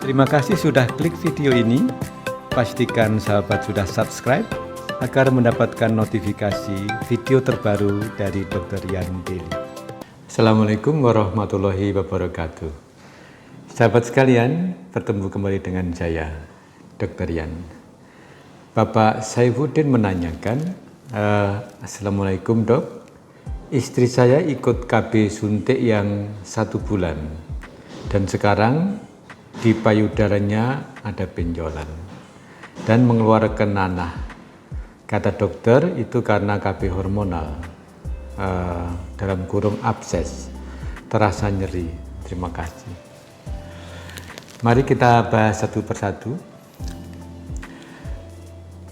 Terima kasih sudah klik video ini. Pastikan sahabat sudah subscribe agar mendapatkan notifikasi video terbaru dari Dr. Yan Daily. Assalamualaikum warahmatullahi wabarakatuh. Sahabat sekalian, bertemu kembali dengan saya, Dr. Yan. Bapak Saifuddin menanyakan, Assalamualaikum dok, istri saya ikut KB suntik yang 1 bulan dan sekarang di payudaranya ada benjolan dan mengeluarkan nanah. Kata dokter itu karena KB hormonal, dalam kurung abses, terasa nyeri. Terima kasih. Mari kita bahas satu persatu.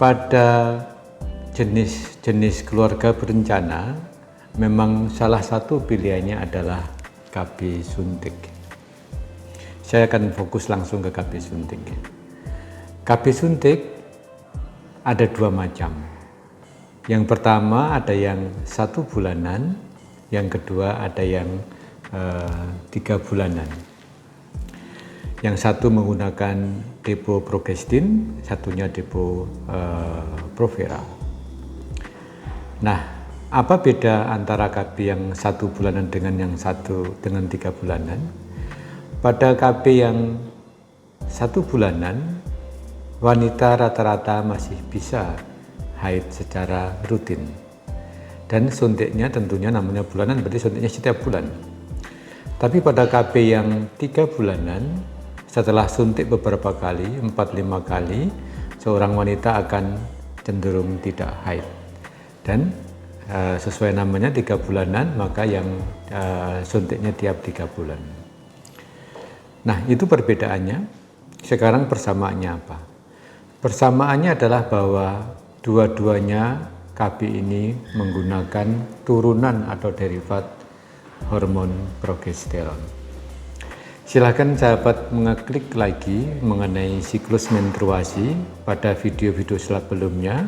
Pada jenis-jenis keluarga berencana, memang salah satu pilihannya adalah KB suntik. Saya akan fokus langsung ke KB suntik. KB suntik ada 2 macam. Yang pertama ada yang 1 bulanan, yang kedua ada yang 3 bulanan. Yang satu menggunakan depo progestin, satunya depo Provera. Nah, apa beda antara KB yang 1 bulanan dengan yang 3 bulanan? Pada KB yang 1 bulanan, wanita rata-rata masih bisa haid secara rutin. Dan suntiknya tentunya namanya bulanan, berarti suntiknya setiap bulan. Tapi pada KB yang 3 bulanan, setelah suntik beberapa kali, 4-5 kali, seorang wanita akan cenderung tidak haid. Dan sesuai namanya 3 bulanan, maka yang suntiknya tiap 3 bulan. Nah, itu perbedaannya. Sekarang persamaannya apa? Persamaannya adalah bahwa dua-duanya KB ini menggunakan turunan atau derivat hormon progesteron. Silahkan sahabat mengeklik lagi mengenai siklus menstruasi pada video-video sebelumnya.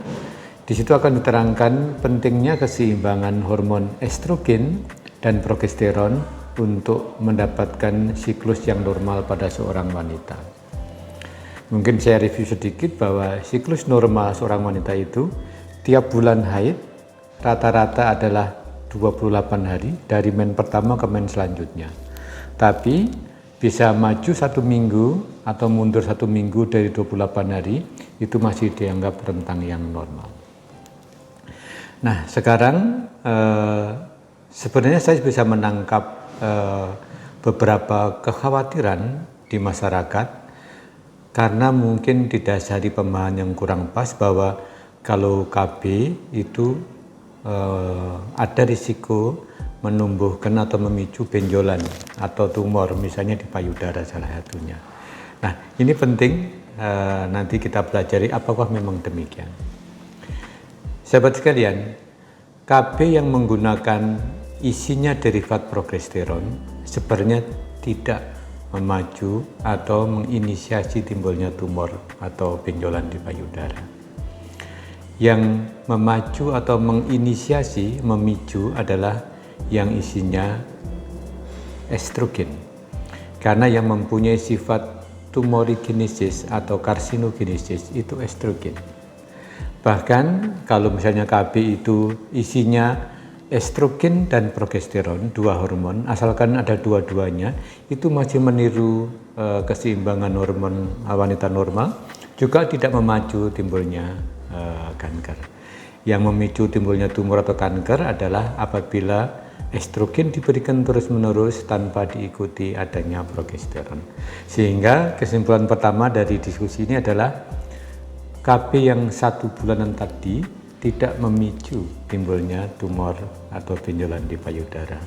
Di situ akan diterangkan pentingnya keseimbangan hormon estrogen dan progesteron untuk mendapatkan siklus yang normal pada seorang wanita. Mungkin saya review sedikit bahwa siklus normal seorang wanita itu tiap bulan haid rata-rata adalah 28 hari dari men pertama ke men selanjutnya. Tapi bisa maju 1 minggu atau mundur 1 minggu dari 28 hari, itu masih dianggap rentang yang normal. Nah, sekarang sebenarnya saya bisa menangkap beberapa kekhawatiran di masyarakat karena mungkin didasari pemahaman yang kurang pas bahwa kalau KB itu ada risiko menumbuhkan atau memicu benjolan atau tumor, misalnya di payudara salah satunya. Nah, ini penting nanti kita pelajari apakah memang demikian. Sahabat sekalian, KB yang menggunakan isinya derivat progesteron sebenarnya tidak memacu atau menginisiasi timbulnya tumor atau benjolan di payudara. Yang memacu atau menginisiasi, memicu adalah yang isinya estrogen. Karena yang mempunyai sifat tumorigenesis atau karsinogenesis itu estrogen. Bahkan kalau misalnya KB itu isinya estrogen dan progesteron, 2 hormon, asalkan ada dua-duanya, itu masih meniru keseimbangan hormon wanita normal, juga tidak memacu timbulnya kanker. Yang memicu timbulnya tumor atau kanker adalah apabila estrogen diberikan terus-menerus tanpa diikuti adanya progesteron. Sehingga kesimpulan pertama dari diskusi ini adalah KB yang 1 bulanan tadi tidak memicu timbulnya tumor atau benjolan di payudara.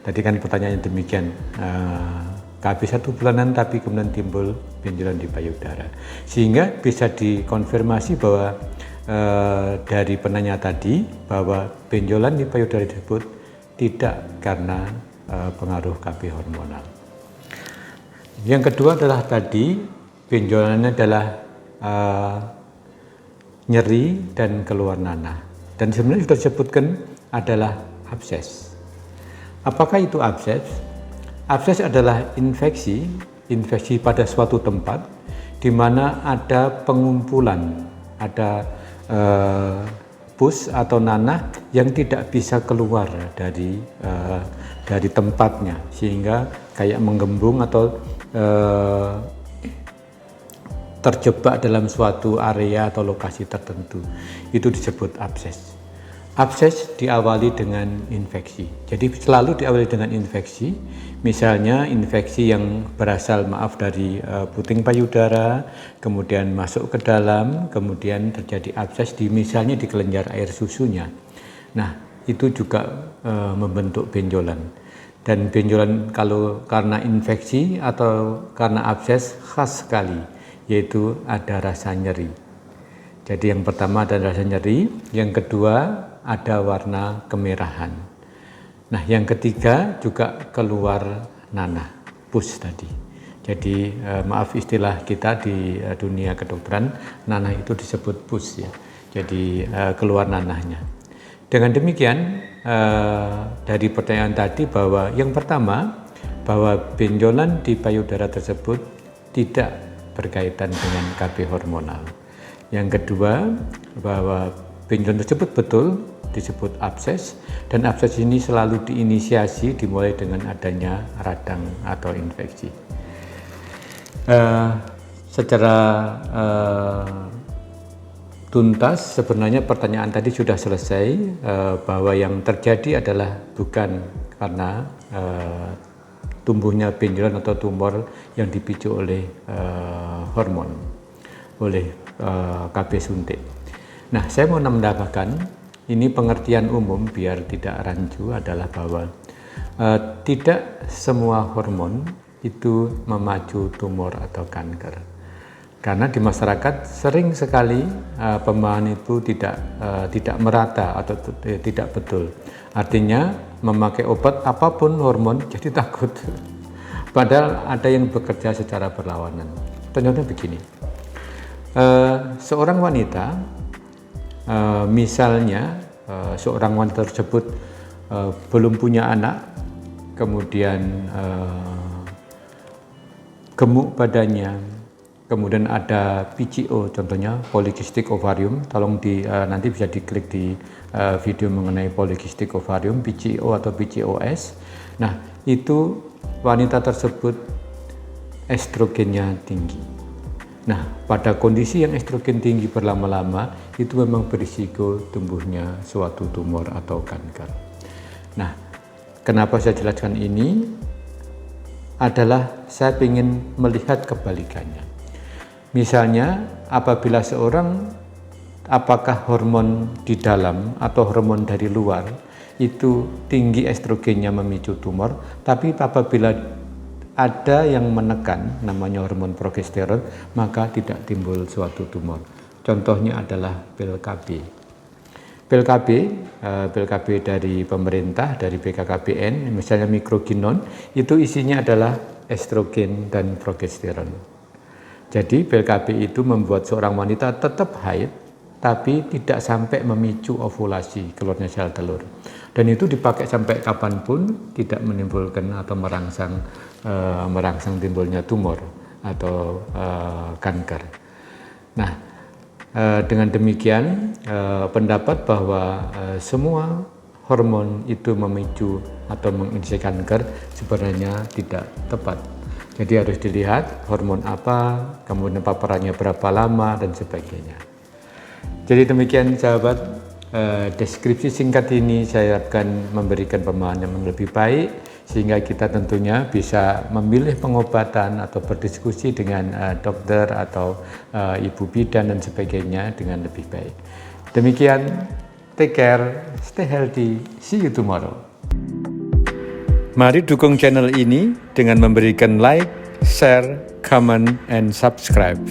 Tadi kan pertanyaannya demikian, KB 1 bulanan tapi kemudian timbul benjolan di payudara. Sehingga bisa dikonfirmasi bahwa dari penanya tadi bahwa benjolan di payudara tersebut tidak karena pengaruh KB hormonal. Yang kedua adalah tadi benjolannya adalah nyeri dan keluar nanah. Dan sebenarnya sudah disebutkan adalah abses. Apakah itu abses? Abses adalah infeksi infeksi pada suatu tempat di mana ada pengumpulan, ada pus atau nanah yang tidak bisa keluar dari tempatnya, sehingga kayak menggembung atau terjebak dalam suatu area atau lokasi tertentu. Itu disebut abses. Abses diawali dengan infeksi. Jadi selalu diawali dengan infeksi. Misalnya infeksi yang berasal dari puting payudara, kemudian masuk ke dalam, kemudian terjadi abses misalnya di kelenjar air susunya. Nah, itu juga membentuk benjolan. Dan benjolan kalau karena infeksi atau karena abses khas sekali, yaitu ada rasa nyeri. Jadi yang pertama ada rasa nyeri, yang kedua ada warna kemerahan. Nah, yang ketiga juga keluar nanah, pus tadi. Jadi maaf istilah kita di dunia kedokteran, nanah itu disebut pus ya. Jadi keluar nanahnya. Dengan demikian dari pertanyaan tadi bahwa yang pertama bahwa benjolan di payudara tersebut tidak berkaitan dengan KB hormonal. Yang kedua, bahwa benjolan tersebut betul disebut abses, dan abses ini selalu diinisiasi dimulai dengan adanya radang atau infeksi. Secara tuntas sebenarnya pertanyaan tadi sudah selesai, bahwa yang terjadi adalah bukan karena tumbuhnya benjolan atau tumor yang dipicu oleh hormon, oleh KB suntik. Nah, saya mau menambahkan, ini pengertian umum biar tidak rancu adalah bahwa tidak semua hormon itu memacu tumor atau kanker. Karena di masyarakat sering sekali pemahaman itu tidak merata atau tidak betul. Artinya memakai obat apapun hormon jadi takut. Padahal ada yang bekerja secara berlawanan. Contohnya begini, seorang wanita, misalnya seorang wanita tersebut belum punya anak, kemudian gemuk badannya, kemudian ada PCO, contohnya polycystic ovarium. Tolong nanti bisa diklik di video mengenai polycystic ovarium, PCO atau PCOS. Nah, itu wanita tersebut estrogennya tinggi. Nah, pada kondisi yang estrogen tinggi berlama-lama, itu memang berisiko tumbuhnya suatu tumor atau kanker. Nah, kenapa saya jelaskan ini? Adalah saya ingin melihat kebalikannya. Misalnya, apabila seorang apakah hormon di dalam atau hormon dari luar itu tinggi estrogennya memicu tumor, tapi apabila ada yang menekan namanya hormon progesteron, maka tidak timbul suatu tumor. Contohnya adalah pil KB. Pil KB dari pemerintah, dari BKKBN, misalnya Microgynon, itu isinya adalah estrogen dan progesteron. Jadi pil KB itu membuat seorang wanita tetap haid, tapi tidak sampai memicu ovulasi, keluarnya sel telur. Dan itu dipakai sampai kapanpun, tidak menimbulkan atau merangsang timbulnya tumor atau kanker. Nah, dengan demikian pendapat bahwa semua hormon itu memicu atau menginisiasi kanker sebenarnya tidak tepat. Jadi harus dilihat hormon apa, kemudian paparannya berapa lama, dan sebagainya. Jadi demikian sahabat, deskripsi singkat ini saya harapkan memberikan pemahaman yang lebih baik, sehingga kita tentunya bisa memilih pengobatan atau berdiskusi dengan dokter atau ibu bidan dan sebagainya dengan lebih baik. Demikian, take care, stay healthy, see you tomorrow. Mari dukung channel ini dengan memberikan like, share, comment, and subscribe.